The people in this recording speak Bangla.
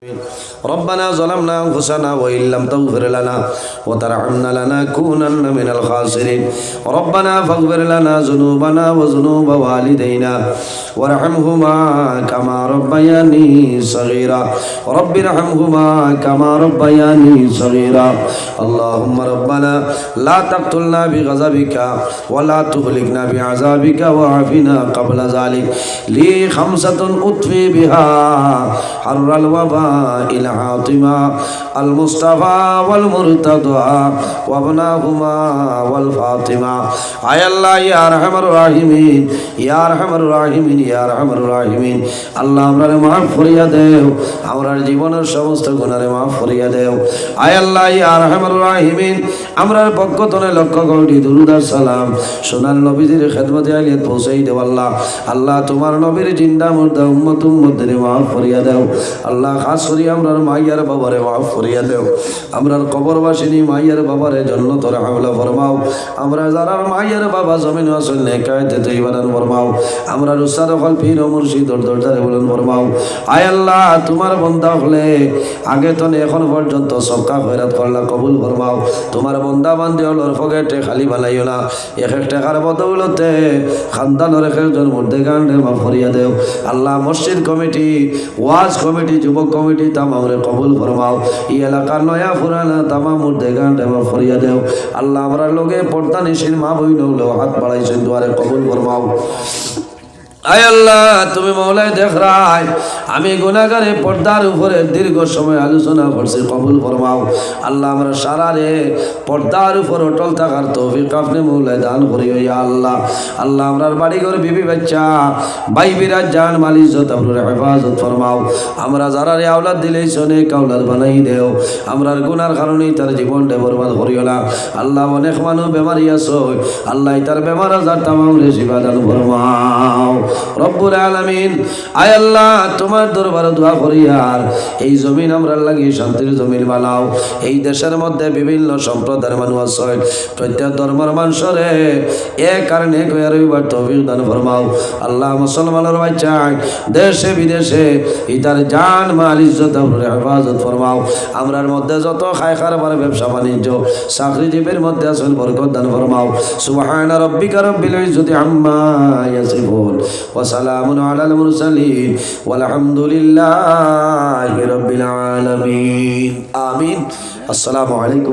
ربنا ظلمنا أنفسنا وإن لم تغفر لنا وترحمنا لنكونن من الخاسرين ربنا فاغفر لنا ذنوبنا وذنوب والدينا وارحمهما كما ربياني صغيرا رب ارحمهما كما ربياني صغيرا اللهم ربنا لا تقتلنا بغضبك ولا تهلكنا بعذابك وعافنا قبل ذلك لي خمسة أطفي بها حر الوباء العاطمة المصطفى والمرتضى وابناهما والفاطمة আয় আল্লাহ ইয়া আরহামার রাহিমিন ইয়া আরহামার রাহিমিন ইয়া আরহামার রাহিমিন আল্লাহ আমরারে মাফ করিয়া দেও আমরার জীবনের সমস্ত গুনাহরে মাফ করিয়া দেও আয় আল্লাহ ইয়া আরহামার রাহিমিন আমরার পক্ষ থেকে লক্ষ কোটি দুরূদ আর সালাম সোনার নবীজির খিদমতে আলিয়াত পৌঁছাই দেও আল্লাহ আল্লাহ তোমার নবীর জিন্দা মুর্দা উম্মতের মাফ করিয়া দেও আল্লাহ খাস করি আমরার মাইয়ার বাবারে মাফ করিয়া দেও আমরার কবরবাসিনী মাইয়ার বাবারে জান্নাতের হাওলা ফরমাও আমরা যারা মাইয়ার বাবা জমিন আসল নেকায়েতে তৈবাদান ফরমাও আমরা উস্তাদ হল পীর ও মুর্শিদ দরজারে বলেন ফরমাও আয় আল্লাহ তোমার বান্দা হলে আগে তো এখন পর্যন্ত সবকা খয়রাত করলা কবুল ফরমাও তোমার বান্দা বান্দি হলর ফগেটে খালি বানাইও না এক এক টাকার বদৌলতে খানদানের একজন মধ্যে গান্ডে মাফ করিয়া দেও আল্লাহ মসজিদ কমিটি ওয়াজ কমিটি যুবক কমিটি তামামরে কবুল ফরমাও এই এলাকার নয়া পুরানা তামাম মধ্যে গান্ডে মাফ করিয়া দেও আল্লাহ আমরা লোকে পর্দা নিশিন মা বই নৌলো হাত বাড়াইছেন দুয়ারে কবুল ফরমাও আয় আল্লাহ তুমি মওলাই দেখ রায় আমি গুনাহগারে পর্দার উপরে দীর্ঘ সময় আলোচনা করছি কবুল ফরমাও আল্লাহ আমরা সারারে পর্দার উপর অটল থাকার তৌফিক আপনি মওলাই দান করিও ইয়া আল্লাহ আল্লাহ আমরার বাড়ি ঘর বিবি বাচ্চা ভাই বিরাজ জান মাল ইজ্জত আমরার হেফাজত ফরমাও আমরা যারারে আওলাদ দিলেই নেক আওলাদ বানাই দেও আমরার গুনার কারণে তার জীবনটা বরবাদ করিও না আল্লাহ অনেক মানুষ বেমারি আছে আল্লাহ তার বেমার আজার তামাম রে শিফা দান ফরমাও রব্বুল আলামিন আয় আল্লাহ তোমার দরবারে দোয়া করি আর এই জমিন আমরা লাগি শান্তির জমিন বানাও এই দেশের মধ্যে বিভিন্ন সম্প্রদায়ের মানুষ আছে প্রত্যেক ধর্মের মানুষরে এক কারণে কইবার তৌফিক দান ফরমাও আল্লাহ মুসলমানের বাচ্চা দেশে বিদেশে ইতার জান মাল ইজ্জত আমরে হেফাজত ফরমাও আমরার মধ্যে যত খায় খারবার ব্যবসা বাণিজ্য চাকরিজীবীর মধ্যে আছেন বরকত দান ফরমাও সুবহান রাব্বিকা রব্বিল ইজ্জতি আম্মা ইয়াসিফুন وسلام على المرسلين والحمد لله رب العالمين آمين السلام عليكم